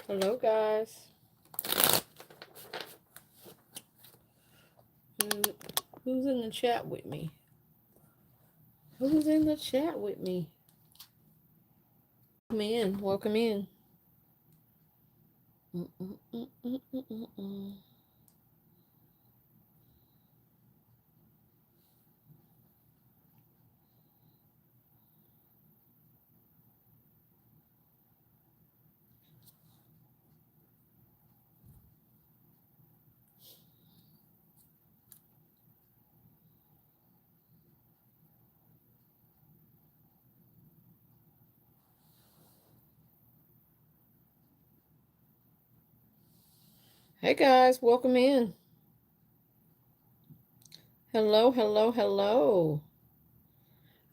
Hello, guys. Who's in the chat with me? Who's in the chat with me? Welcome in. Welcome in. Hey, guys. Welcome in. Hello, hello, hello.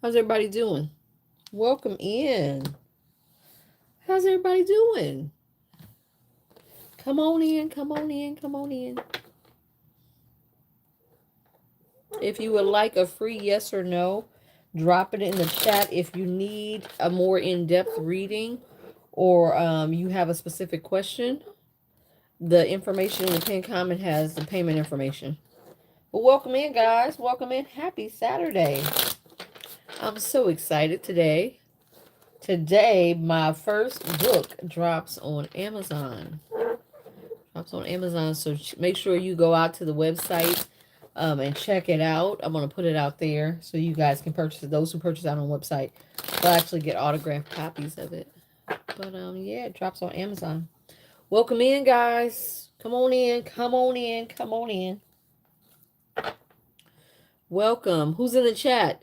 How's everybody doing? Welcome in. How's everybody doing? Come on in, come on in, come on in. If you would like a free yes or no, drop it in the chat. If you need a more in-depth reading or you have a specific question, the information in the pinned comment has the payment information. Well, welcome in, guys. Welcome in. Happy Saturday. I'm so excited today. Today, my first book drops on Amazon. So make sure you go out to the website and check it out. I'm going to put it out there so you guys can purchase it. Those who purchase out on the website will actually get autographed copies of it. But yeah, it drops on Amazon. Welcome in, guys. Come on in. Come on in. Come on in. Welcome. Who's in the chat?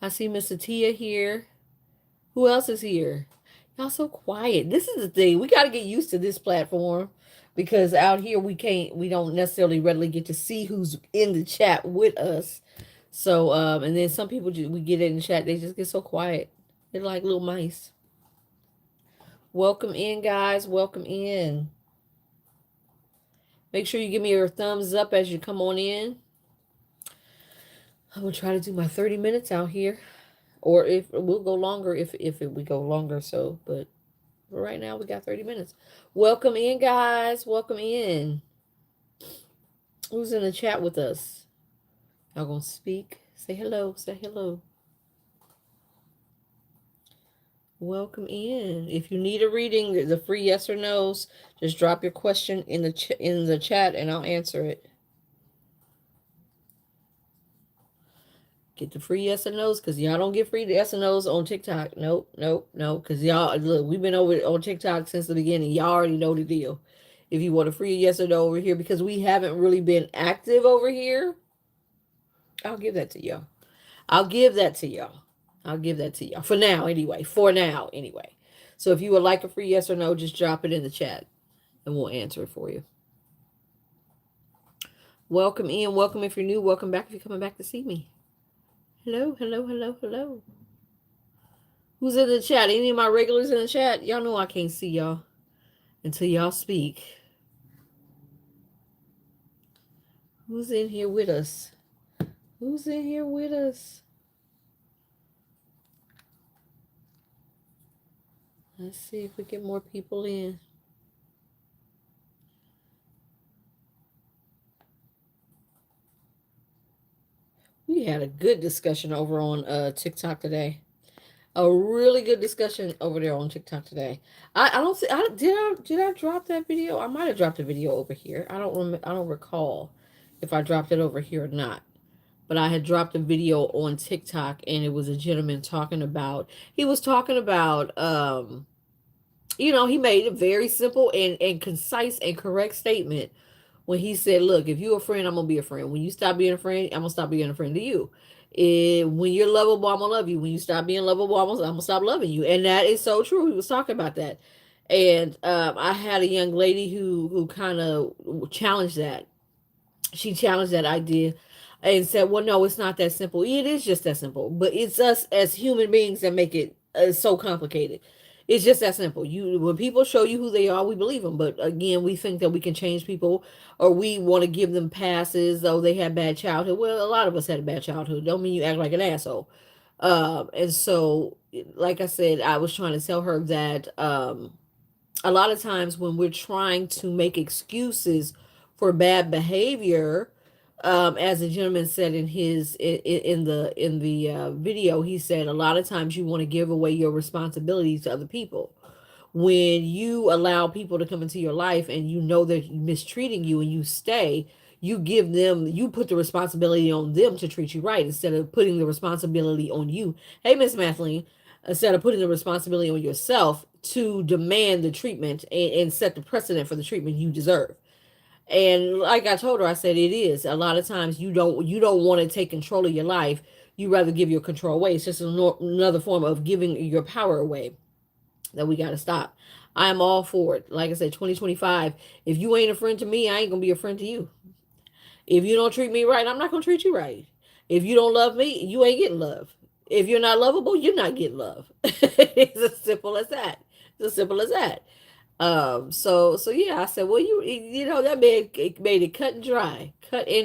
I see Miss Tia here. Who else is here? Y'all so quiet. This is the thing. We got to get used to this platform because out here we don't necessarily readily get to see who's in the chat with us. So, and then some people, we get in the chat, they just get so quiet. They're like little mice. Welcome in, guys. Welcome in. Make sure you give me your thumbs up as you come on in. I'm going to try to do my 30 minutes out here. Or if we'll go longer if we go longer. So, but right now we got 30 minutes. Welcome in, guys. Welcome in. Who's in the chat with us? Y'all gonna speak? Say hello. Say hello. Welcome in. If you need a reading, the free yes or no's, just drop your question in the chat and I'll answer it. Get the free yes or no's because y'all don't get free yes or no's on TikTok. Nope. Because y'all, look, we've been over on TikTok since the beginning. Y'all already know the deal. If you want a free yes or no over here, because we haven't really been active over here, I'll give that to y'all. For now, anyway. So if you would like a free yes or no, just drop it in the chat and we'll answer it for you. Welcome in. Welcome if you're new. Welcome back if you're coming back to see me. Hello. Who's in the chat? Any of my regulars in the chat? Y'all know I can't see y'all until y'all speak. Who's in here with us? Let's see if we get more people in. We had a good discussion over on TikTok today. A really good discussion over there on TikTok today. I don't see. Did I drop that video? I might have dropped a video over here. I don't recall if I dropped it over here or not. But I had dropped a video on TikTok, and it was a gentleman talking about. He was talking about He made a very simple and concise and correct statement when he said, look, if you're a friend, I'm going to be a friend. When you stop being a friend, I'm going to stop being a friend to you. When you're lovable, I'm going to love you. When you stop being lovable, I'm going to stop loving you. And that is so true. He was talking about that. And I had a young lady who kind of challenged that. She challenged that idea and said, well, no, it's not that simple. It is just that simple, but it's us as human beings that make it so complicated. It's just that simple. When people show you who they are, we believe them. But again, we think that we can change people, or we want to give them passes though they had bad childhood. Well, a lot of us had a bad childhood. Don't mean you act like an asshole. And so, like I said, I was trying to tell her that a lot of times when we're trying to make excuses for bad behavior, as the gentleman said in the video, he said a lot of times you want to give away your responsibilities to other people. When you allow people to come into your life and you know they're mistreating you and you stay, you put the responsibility on them to treat you right instead of putting the responsibility on you. Hey, Miss Mathleen, instead of putting the responsibility on yourself to demand the treatment and set the precedent for the treatment you deserve. And like I told her, I said it is a lot of times you don't want to take control of your life. You rather give your control away. It's just another form of giving your power away that we got to stop. I am all for it. Like I said, 2025. If you ain't a friend to me, I ain't gonna be a friend to you. If you don't treat me right, I'm not gonna treat you right. If you don't love me, you ain't getting love. If you're not lovable, you're not getting love. It's as simple as that. It's as simple as that. So yeah, I said, well, that man made it cut and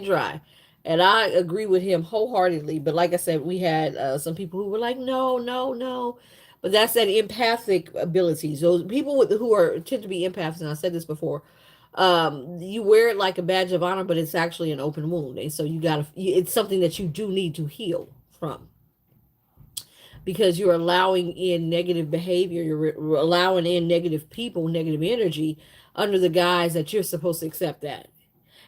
dry, and I agree with him wholeheartedly. But like I said, we had some people who were like, no, no, no, but that's that empathic abilities. Those people who are tend to be empaths, and I said this before. You wear it like a badge of honor, but it's actually an open wound, and so it's something that you do need to heal from because you're allowing in negative behavior, you're allowing in negative people, negative energy under the guise that you're supposed to accept that.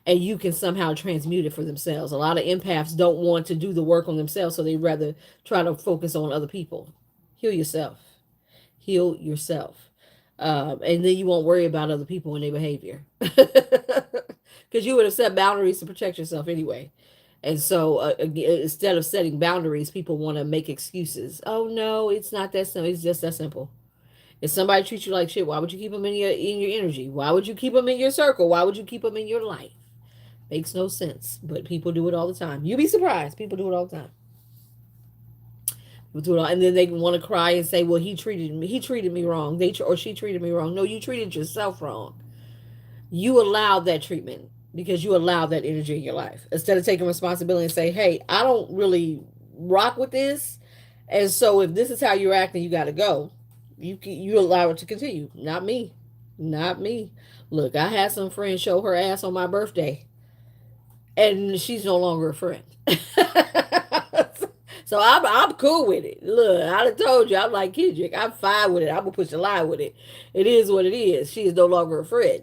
And you can somehow transmute it for themselves. A lot of empaths don't want to do the work on themselves, so they rather try to focus on other people. Heal yourself. Heal yourself. And then you won't worry about other people and their behavior. Because you would have set boundaries to protect yourself anyway. And so instead of setting boundaries, people want to make excuses. Oh no, it's not that simple. It's just that simple. If somebody treats you like shit, why would you keep them in your energy? Why would you keep them in your circle? Why would you keep them in your life? Makes no sense. But people do it all the time. You'd be surprised. People do it all the time. People do it all, and then they want to cry and say, "Well, he treated me wrong. Or she treated me wrong." No, you treated yourself wrong. You allowed that treatment because you allowed that energy in your life. Instead of taking responsibility and say, hey, I don't really rock with this. And so if this is how you're acting, you got to go. You allow it to continue. Not me. Not me. Look, I had some friends show her ass on my birthday and she's no longer a friend. So I'm cool with it. Look, I done told you, I'm like Kendrick. I'm fine with it. I'm going to push the line with it. It is what it is. She is no longer a friend.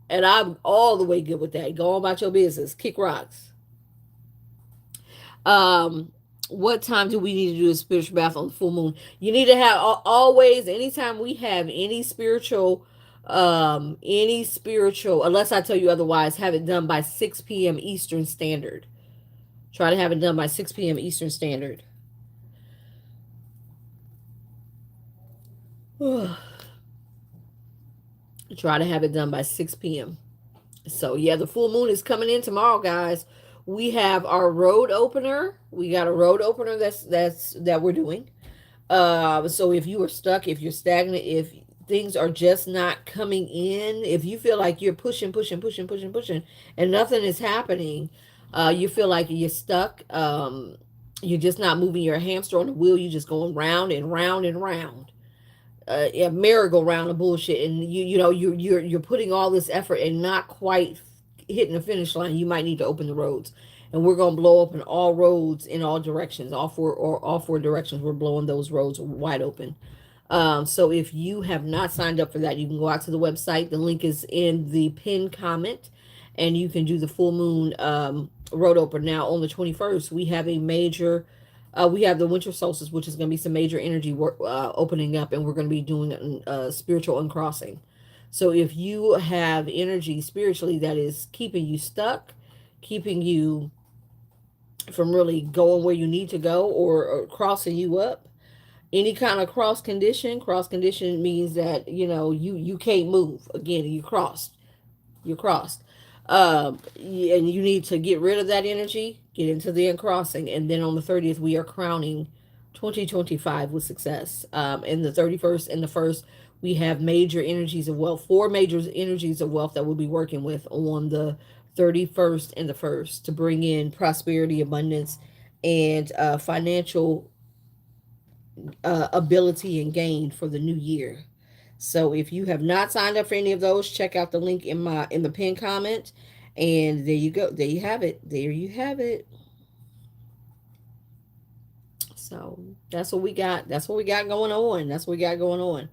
And I'm all the way good with that. Go on about your business. Kick rocks. What time do we need to do a spiritual bath on the full moon? You need to have always, anytime we have any spiritual, unless I tell you otherwise, have it done by 6 p.m. Eastern Standard. Try to have it done by 6 p.m. Eastern Standard. Try to have it done by 6 p.m. So yeah, the full moon is coming in tomorrow, guys. We have our road opener. We got a road opener that we're doing. So if you are stuck, if you're stagnant, if things are just not coming in, if you feel like you're pushing, and nothing is happening, you feel like you're stuck. You're just not moving your hamster on the wheel. You're just going round and round and round. A merry-go-round of bullshit, and you're putting all this effort and not quite hitting the finish line. You might need to open the roads, and we're gonna blow open all roads in all directions, all four directions. We're blowing those roads wide open. So if you have not signed up for that, you can go out to the website. The link is in the pinned comment, and you can do the full moon road opener. Now on the 21st, we have a major We have the winter solstice, which is going to be some major energy work opening up, and we're going to be doing spiritual uncrossing. So if you have energy spiritually that is keeping you stuck, keeping you from really going where you need to go, or crossing you up, any kind of cross condition means that you can't move again. You're crossed. And you need to get rid of that energy, get into the uncrossing, and then on the 30th we are crowning 2025 with success. And the 31st and the 1st we have major energies of wealth, four major energies of wealth that we'll be working with on the 31st and the 1st to bring in prosperity, abundance, and financial ability and gain for the new year. So if you have not signed up for any of those, check out the link in the pinned comment. And there you go. There you have it. There you have it. So that's what we got. That's what we got going on. That's what we got going on.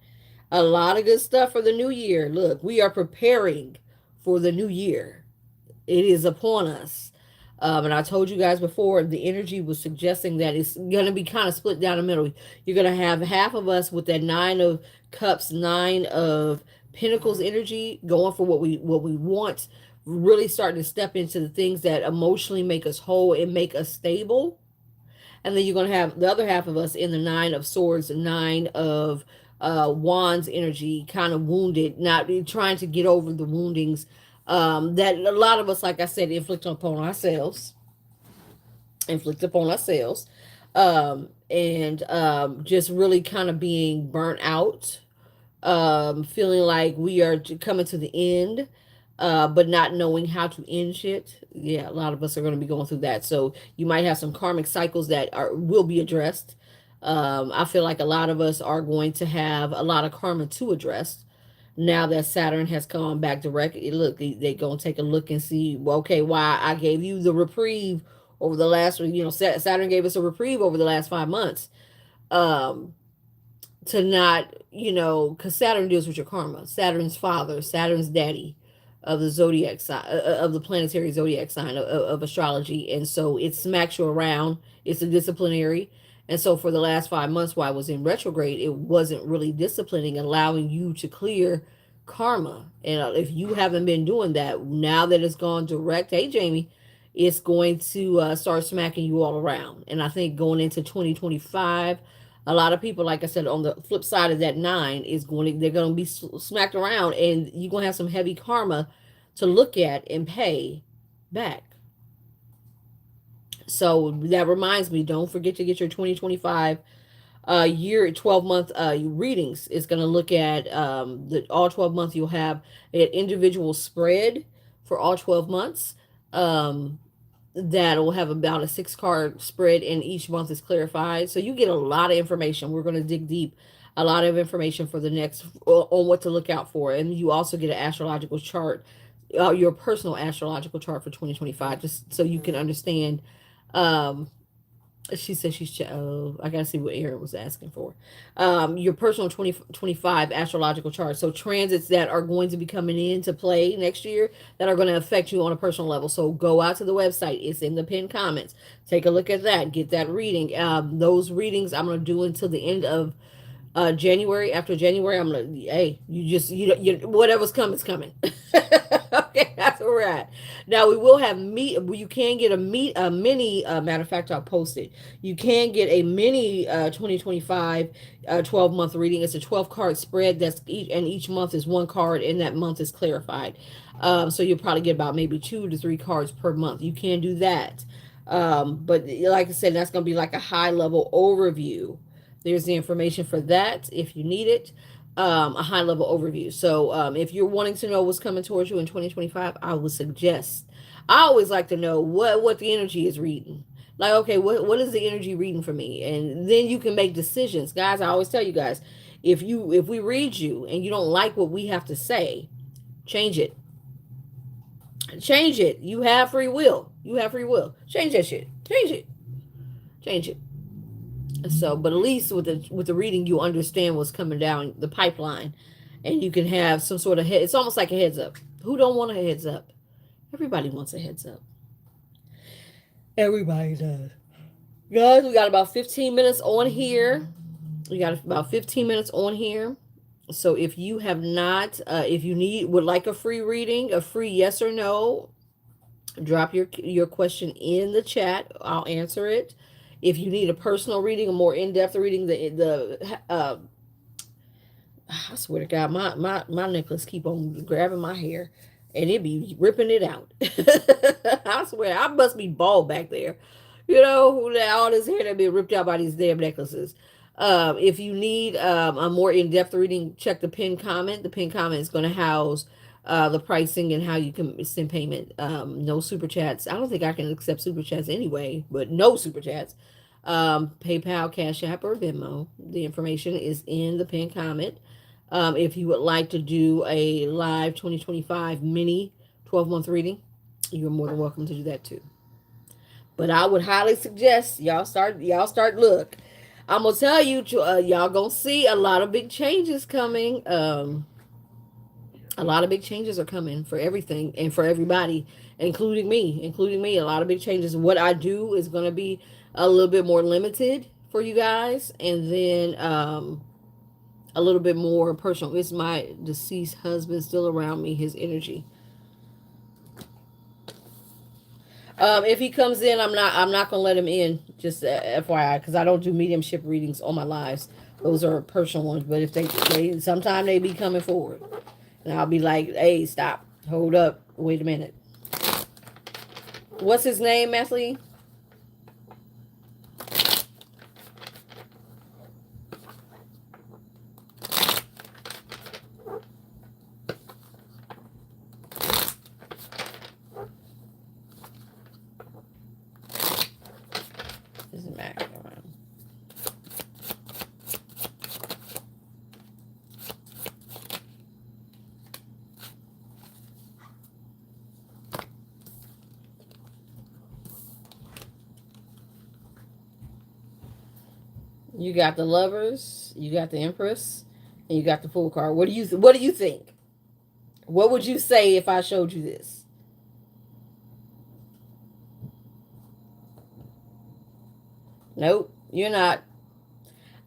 A lot of good stuff for the new year. Look, we are preparing for the new year. It is upon us. And I told you guys before, the energy was suggesting that it's going to be kind of split down the middle. You're going to have half of us with that nine of cups, nine of pentacles energy going for what we want, really starting to step into the things that emotionally make us whole and make us stable. And then you're going to have the other half of us in the nine of swords, nine of wands energy, kind of wounded, not trying to get over the woundings that a lot of us, like I said, inflict upon ourselves, and just really kind of being burnt out, feeling like we are coming to the end, but not knowing how to end shit. Yeah, a lot of us are going to be going through that. So you might have some karmic cycles that will be addressed. I feel like a lot of us are going to have a lot of karma to address now that Saturn has come back direct. Look, they gonna take a look and see, well, okay, why I gave you the reprieve over the last, Saturn gave us a reprieve over the last 5 months. Um, to not, because Saturn deals with your karma. Saturn's father, Saturn's daddy of the zodiac sign, of the planetary zodiac sign of astrology. And so it smacks you around. It's a disciplinary. And so for the last 5 months while I was in retrograde, it wasn't really disciplining, allowing you to clear karma. And if you haven't been doing that, now that it's gone direct, hey, Jamie, it's going to start smacking you all around. And I think going into 2025, a lot of people, like I said, on the flip side of that nine is they're going to be smacked around, and you're going to have some heavy karma to look at and pay back. So that reminds me, don't forget to get your 2025 year 12-month readings. It's going to look at all 12 months. You'll have an individual spread for all 12 months. That will have about a 6 card spread, and each month is clarified. So you get a lot of information. We're going to dig deep, a lot of information for the next on what to look out for. And you also get an astrological chart, your personal astrological chart for 2025, just so you can understand. She said oh, I gotta see what Aaron was asking for. Your personal 2025 astrological chart. So transits that are going to be coming into play next year that are going to affect you on a personal level. So go out to the website. It's in the pinned comments. Take a look at that. Get that reading. Those readings I'm going to do until the end of January. After January, I'm gonna, hey, you whatever's coming is coming. Okay, that's where we're at. Now we will have you can get a mini, matter of fact, I'll post it. You can get a mini 2025 12-month reading. It's a 12-card spread that's each month is 1 card, and that month is clarified. So you'll probably get about maybe 2 to 3 cards per month. You can do that. But like I said, that's gonna be like a high level overview. There's the information for that if you need it. A high level overview. So if you're wanting to know what's coming towards you in 2025, I would suggest, I always like to know what the energy is reading. Like, okay, what is the energy reading for me? And then you can make decisions. Guys, I always tell you guys, if we read you and you don't like what we have to say, change it. Change it. You have free will. You have free will. Change that shit. Change it. Change it. So, but at least with the reading, you understand what's coming down the pipeline, and you can have some sort of head. It's almost like a heads up. Who don't want a heads up? Everybody wants a heads up. Everybody does. Guys, we got about 15 minutes on here. We got about 15 minutes on here. So if you have not, if you would like a free reading, a free yes or no, drop your question in the chat. I'll answer it. If you need a personal reading, a more in-depth reading, I swear to God, my necklace keep on grabbing my hair, and it be ripping it out. I swear, I must be bald back there. You know, all this hair that been ripped out by these damn necklaces. If you need a more in-depth reading, check the pinned comment. The pinned comment is going to house the pricing and how you can send payment. No super chats. I don't think I can accept super chats anyway, but no super chats. PayPal, Cash App, or Venmo. The information is in the pinned comment. If you would like to do a live 2025 mini 12-month reading, you're more than welcome to do that too. But I would highly suggest y'all start look. I'm gonna tell you, y'all gonna see a lot of big changes coming. A lot of big changes are coming for everything and for everybody, including me. Including me, a lot of big changes. What I do is gonna be a little bit more limited for you guys, and then a little bit more personal. Is my deceased husband still around me? His energy. If he comes in, I'm not gonna let him in. Just FYI, because I don't do mediumship readings on my lives. Those are personal ones. But if they sometime they be coming forward, and I'll be like, hey, stop, hold up, wait a minute. What's his name, Mathley? Doesn't matter. You got the Lovers, you got the Empress, and you got the Fool card. What do you think? What would you say if I showed you this? Nope, you're not.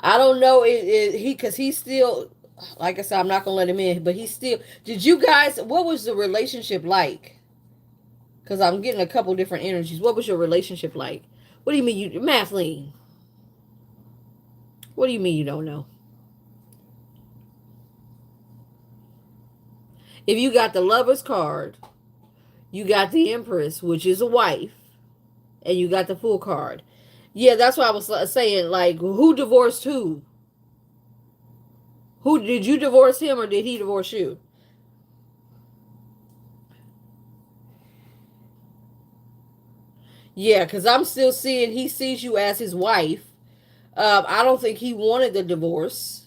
I don't know. Because he's still, like I said, I'm not gonna let him in. But he's still. Did you guys? What was the relationship like? Because I'm getting a couple different energies. What was your relationship like? What do you mean you, Mathleen? What do you mean you don't know? If you got the Lovers card, you got the Empress, which is a wife, and you got the Fool card. Yeah, that's what I was saying. Like, who divorced who? Who did you divorce him or did he divorce you? Yeah, because I'm still seeing he sees you as his wife. I don't think he wanted the divorce,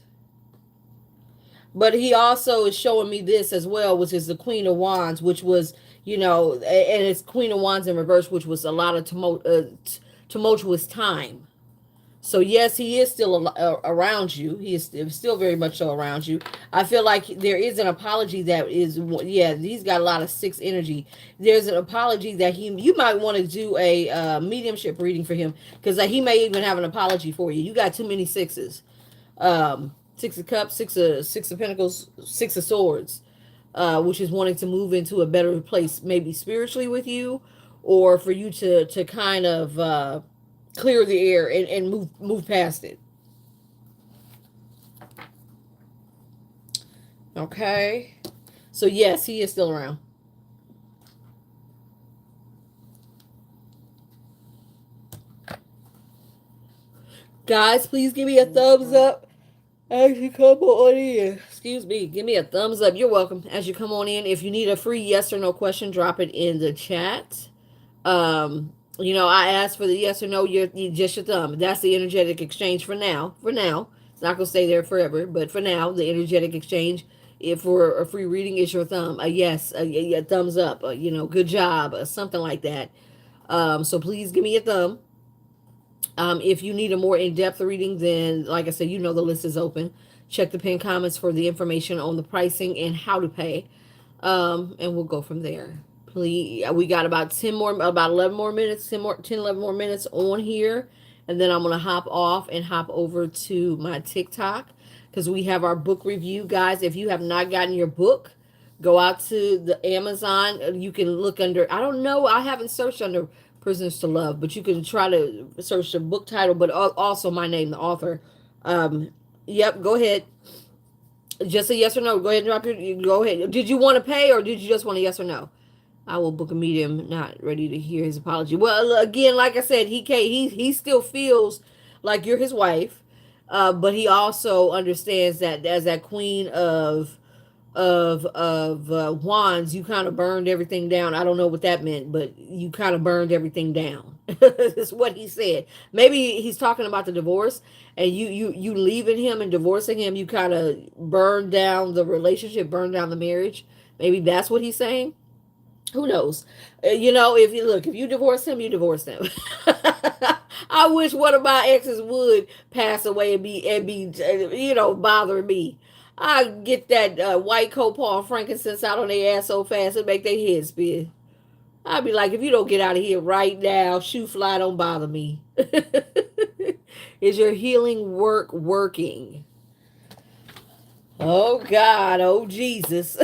but he also is showing me this as well, which is the Queen of Wands, which was, and it's Queen of Wands in reverse, which was a lot of tumultuous time. So yes, he is still around you. He is still very much so around you. I feel like there is an apology that is, yeah, he's got a lot of six energy. There's an apology that you might want to do a mediumship reading for him, because he may even have an apology for you. You got too many sixes. Six of Cups, six of Pentacles, Six of Swords, which is wanting to move into a better place, maybe spiritually with you, or for you to kind of clear the air and move past it. Okay. So yes, he is still around. Guys, please give me a thumbs up as you come on in. Excuse me. Give me a thumbs up. You're welcome. As you come on in. If you need a free yes or no question, drop it in the chat. I asked for the yes or no, you just your thumb. That's the energetic exchange for now. For now. It's not going to stay there forever, but for now, the energetic exchange, if for a free reading, is your thumb. A yes, a thumbs up, good job, something like that. So please give me a thumb. If you need a more in-depth reading, then, like I said, the list is open. Check the pinned comments for the information on the pricing and how to pay. And we'll go from there. Please, we got about 11 more minutes, 10, 11 more minutes on here. And then I'm going to hop off and hop over to my TikTok because we have our book review. Guys, if you have not gotten your book, go out to the Amazon. You can look under, I don't know, I haven't searched under Prisoners to Love, but you can try to search the book title, but also my name, the author. Um, yep, go ahead. Just a yes or no. Go ahead and drop your, go ahead. Did you want to pay or did you just want a yes or no? I will book a medium. Not ready to hear his apology. Well, again, like I said, he still feels like you're his wife, but he also understands that as that queen of wands, you kind of burned everything down. I don't know what that meant, but you kind of burned everything down. Is what he said. Maybe he's talking about the divorce, and you leaving him and divorcing him. You kind of burned down the relationship, burned down the marriage. Maybe that's what he's saying. Who knows? If you look, if you divorce him, you divorce him. I wish one of my exes would pass away and be bothering me. I get that white copal and frankincense out on their ass so fast it make their head spin. I'd be like, if you don't get out of here right now, shoe fly, don't bother me. Is your healing work working? Oh God, oh Jesus.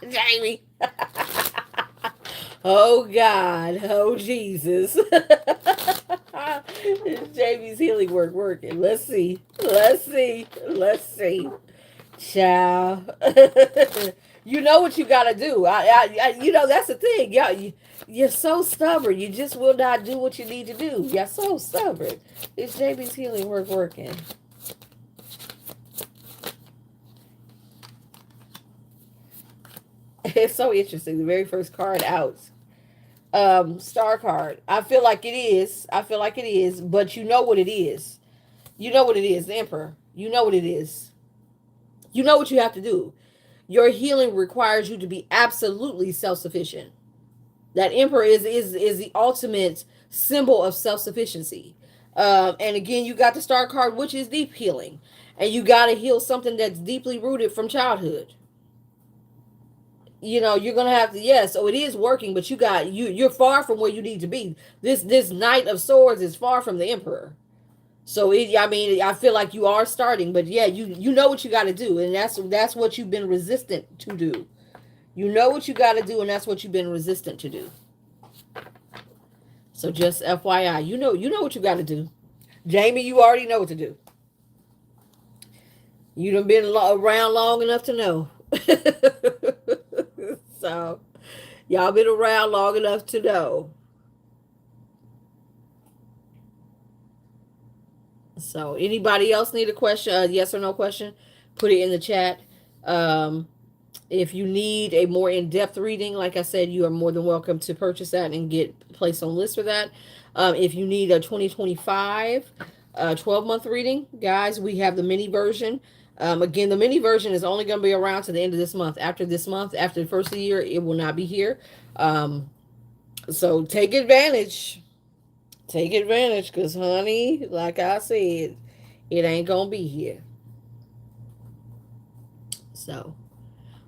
Jamie. Oh God, oh Jesus. Jamie's healing work working. Let's see. Let's see. Let's see. Child. You know what you gotta do. That's the thing. You're so stubborn. You just will not do what you need to do. You're so stubborn. Is Jamie's healing work working? It's so interesting. The very first card out. Star card. I feel like it is. I feel like it is, but you know what it is. You know what it is, the Emperor. You know what it is. You know what you have to do. Your healing requires you to be absolutely self-sufficient. That Emperor is the ultimate symbol of self-sufficiency. And again, you got the Star card, which is deep healing. And you got to heal something that's deeply rooted from childhood. You're gonna have to, yes, so it is working, but you're far from where you need to be. This Knight of Swords is far from the Emperor. So I feel like you are starting, but yeah, you know what you got to do, and that's what you've been resistant to do. You know what you got to do, and that's what you've been resistant to do. So just FYI, you know what you got to do. Jamie, you already know what to do. You done been around long enough to know. So, y'all been around long enough to know. So, anybody else need a question, a yes or no question? Put it in the chat. If you need a more in-depth reading, like I said, you are more than welcome to purchase that and get placed on list for that. If you need a 2025 12-month reading, guys, we have the mini version. Again, the mini version is only going to be around to the end of this month. After this month, after the first of the year, it will not be here. So take advantage. Take advantage because, honey, like I said, it ain't going to be here. So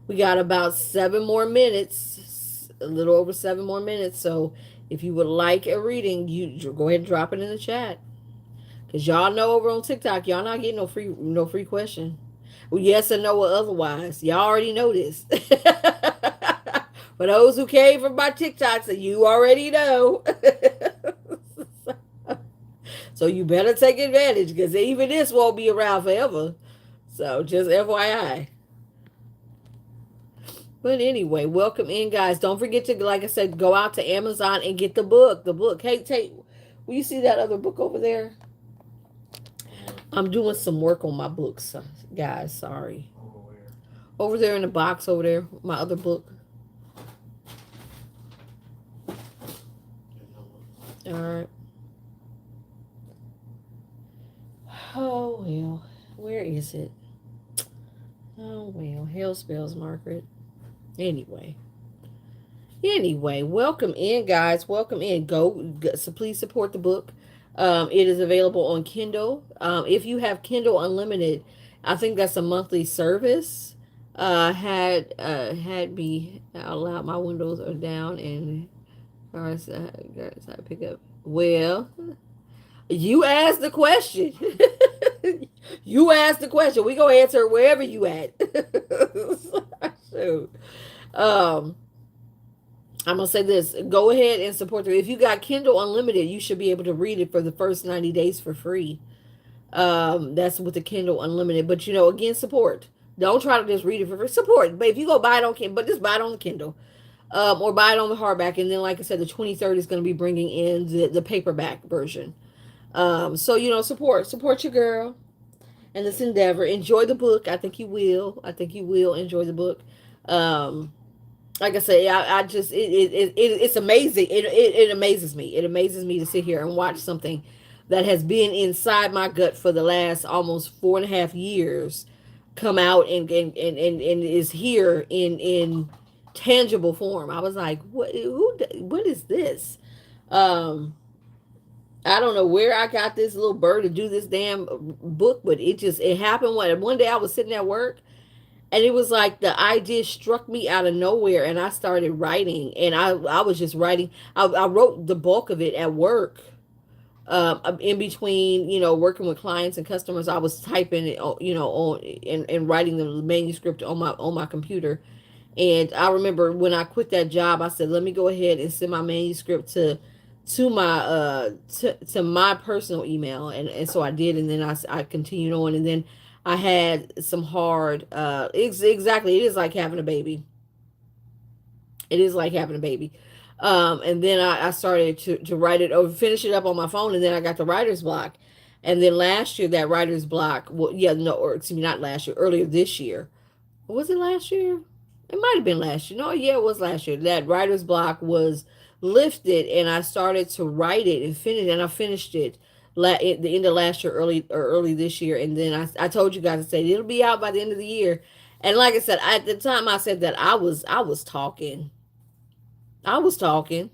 we got about 7 more minutes, a little over 7 more minutes. So if you would like a reading, you go ahead and drop it in the chat. Because y'all know over on TikTok, y'all not getting no free question. Well, yes or no or otherwise. Y'all already know this. For those who came from my TikToks, you already know. So you better take advantage because even this won't be around forever. So just FYI. But anyway, welcome in, guys. Don't forget to, like I said, go out to Amazon and get the book. The book. Hey, will you see that other book over there? I'm doing some work on my books, guys. Sorry. Over there in the box over there, my other book. All right. Oh, well. Where is it? Oh, well. Hell spells, Margaret. Anyway, welcome in, guys. Welcome in. So please support the book. It is available on Kindle. If you have Kindle Unlimited, I think that's a monthly service. Had me out loud. My windows are down and I pick up. Well, You asked the question. You asked the question. We gonna answer it wherever you at. So, um, I'm gonna say this. Go ahead and support them. If you got Kindle Unlimited, you should be able to read it for the first 90 days for free. That's with the Kindle Unlimited. But again, support. Don't try to just read it for free. Support. But if you go buy it on Kindle, but just buy it on the Kindle. Or buy it on the hardback. And then, like I said, the 23rd is going to be bringing in the paperback version. So support your girl and this endeavor. Enjoy the book. I think you will. I think you will enjoy the book. Um, like I say, I just it's amazing. It amazes me. It amazes me to sit here and watch something that has been inside my gut for the last almost 4.5 years come out and is here in tangible form. I was like, what is this? Um, I don't know where I got this little bird to do this damn book, but it happened one day I was sitting at work and it was like the idea struck me out of nowhere and I started writing and I was just writing. I wrote the bulk of it at work. In between, working with clients and customers, I was typing it, on and writing the manuscript on my computer. And I remember when I quit that job, I said, "Let me go ahead and send my manuscript to my personal email," and so I did, and then I continued on, and then I had some hard. Exactly, it is like having a baby. It is like having a baby. And then I started to write it or finish it up on my phone, and then I got the writer's block. And then last year, that writer's block, well, yeah, no, or excuse me, not last year, earlier this year. Was it last year? It might have been last year. No, yeah, it was last year. That writer's block was lifted, and I started to write it and finish, and I finished it at the end of last year, early this year. And then I told you guys, I said it'll be out by the end of the year. And like I said, at the time I said that I was talking. I was talking.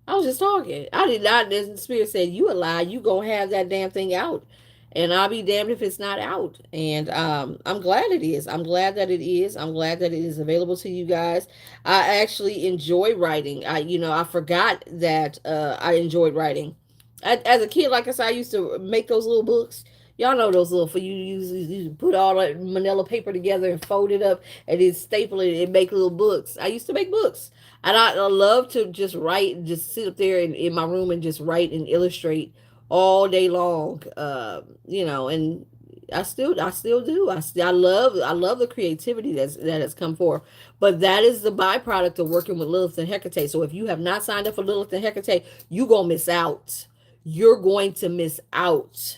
I was just talking. I did not. The spirit said, "You a lie. You gonna have that damn thing out, and I'll be damned if it's not out." And I'm glad it is. I'm glad that it is. I'm glad that it is available to you guys. I actually enjoy writing. I forgot that I enjoyed writing. As a kid, like I said, I used to make those little books. Y'all know those little for you put all that manila paper together and fold it up and then staple it and make little books. I used to make books. And I love to just write, just sit up there in my room and just write and illustrate all day long. And I still do. I love the creativity that has come forth. But that is the byproduct of working with Lilith and Hecate. So if you have not signed up for Lilith and Hecate, you gonna miss out. You're going to miss out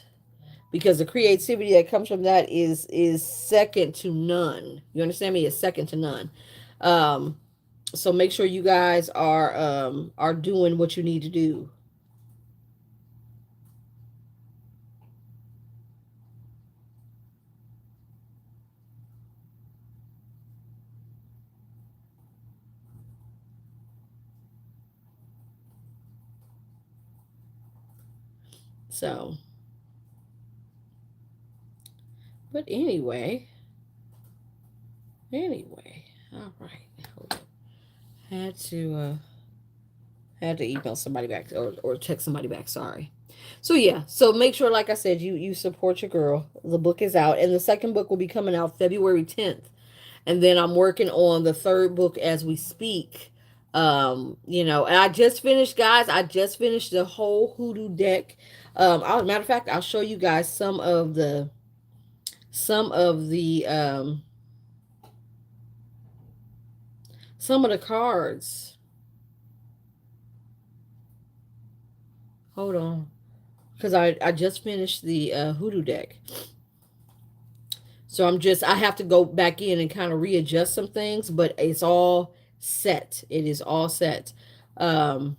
because the creativity that comes from that is second to none. You understand me? It's second to none. Um, so make sure you guys are doing what you need to do. So, but anyway, all right. Hold on. Had to email somebody back or text somebody back. Sorry. So yeah, so make sure, like I said, you support your girl. The book is out, and the second book will be coming out February 10th. And then I'm working on the third book as we speak. And I just finished, guys. I just finished the whole hoodoo deck. Matter of fact, I'll show you guys some of the cards. Hold on, because I just finished the hoodoo deck. So I have to go back in and kind of readjust some things, but it's all set. It is all set. Um,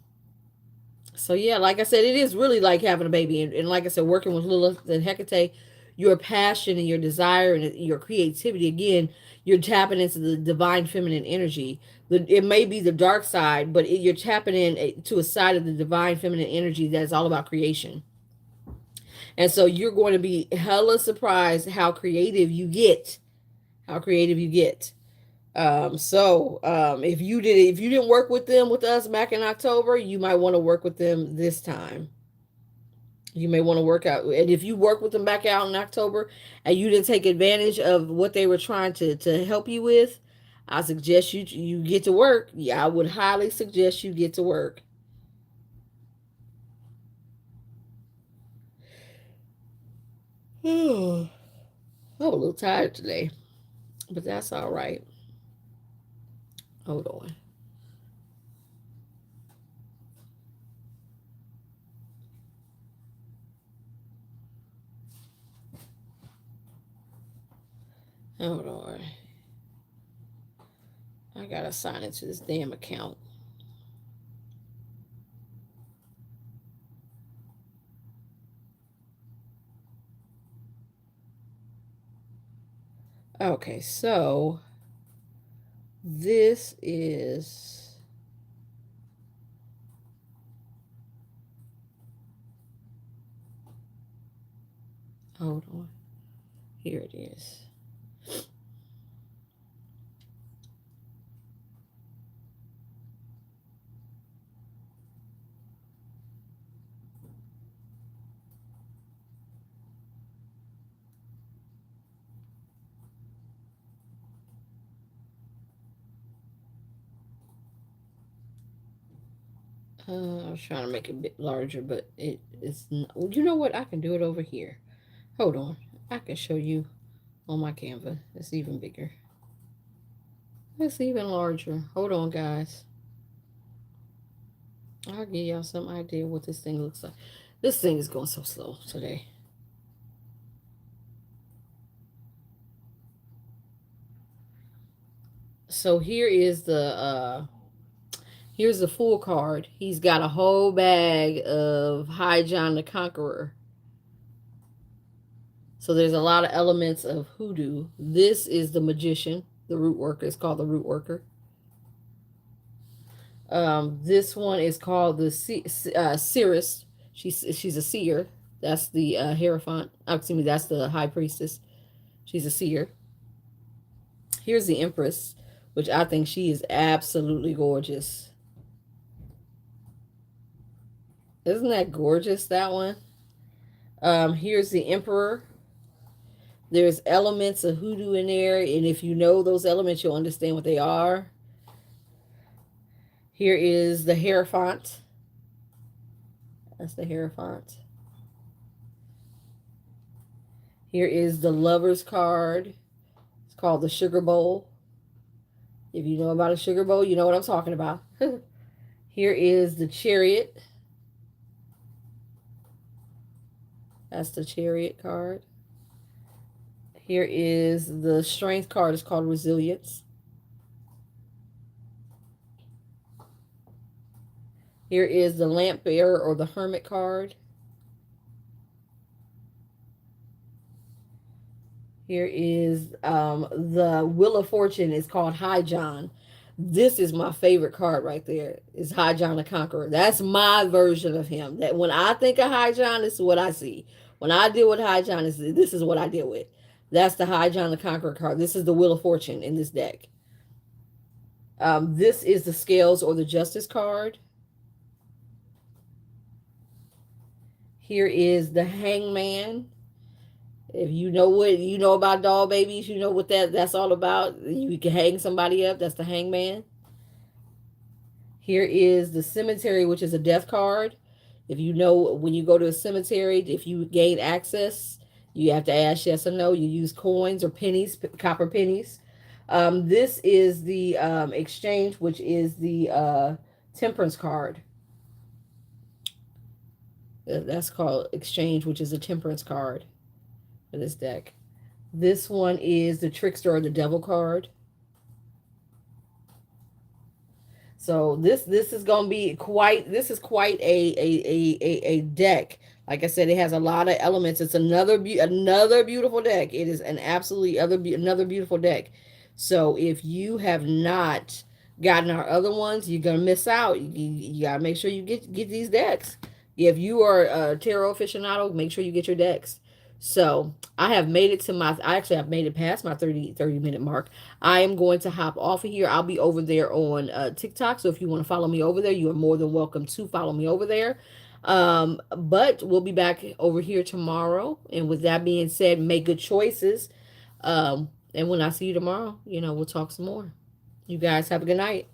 so yeah, like I said, it is really like having a baby. And like I said, working with Lilith and Hecate, your passion and your desire and your creativity, again, you're tapping into the divine feminine energy. It may be the dark side, but you're tapping to a side of the divine feminine energy that's all about creation. And so you're going to be hella surprised how creative you get. How creative you get. If you didn't work with us back in October, you might want to work with them this time. You may want to work out. And if you work with them back out in October and you didn't take advantage of what they were trying to help you with, I suggest you get to work. Yeah, I would highly suggest you get to work. I'm a little tired today, but that's all right. Hold on. Hold on. I gotta sign into this damn account. Okay, so this is, hold on. Here it is. I was trying to make it a bit larger, but it's not, well, you know what? I can do it over here. Hold on. I can show you on my Canva. It's even bigger. It's even larger. Hold on, guys. I'll give y'all some idea what this thing looks like. This thing is going so slow today. So here's the full card. He's got a whole bag of High John the Conqueror. So there's a lot of elements of hoodoo. This is the magician, the root worker. It's called the root worker. This one is called the seeress. She's a seer. That's the hierophant. Excuse me, that's the high priestess. She's a seer. Here's the empress, which I think she is absolutely gorgeous. Isn't that gorgeous, that one? Here's the emperor. There's elements of hoodoo in there, and if you know those elements, you'll understand what they are. Here is the hierophant. That's the hierophant. Here is the lover's card. It's called the sugar bowl. If you know about a sugar bowl, you know what I'm talking about. Here is the chariot. That's the chariot card. Here is the strength card. It's called resilience. Here is the lamp bearer or the hermit card. Here is the Wheel of Fortune. Is called High John. This is my favorite card right there. Is High John the Conqueror. That's my version of him. That when I think of High John, this is what I see. When I deal with High John, this is what I deal with. That's the High John the Conqueror card. This is the Wheel of Fortune in this deck. This is the Scales or the Justice card. Here is the Hangman. If you know what you know about doll babies, you know what that's all about. You can hang somebody up. That's the Hangman. Here is the Cemetery, which is a death card. If you know when you go to a cemetery, if you gain access, you have to ask yes or no. You use coins or pennies, copper pennies. This is the exchange, which is the temperance card. That's called exchange, which is a temperance card for this deck. This one is the trickster or the devil card. So this is gonna be quite a deck. Like I said, it has a lot of elements. It's another beautiful deck. It is an absolutely another beautiful deck. So if you have not gotten our other ones, you're gonna miss out. You gotta make sure you get these decks. If you are a tarot aficionado, make sure you get your decks. So I have made it to I actually have made it past my 30 minute mark. I am going to hop off of here. I'll be over there on TikTok. So if you want to follow me over there, you are more than welcome to follow me over there. But we'll be back over here tomorrow. And with that being said, make good choices. And when I see you tomorrow, we'll talk some more. You guys have a good night.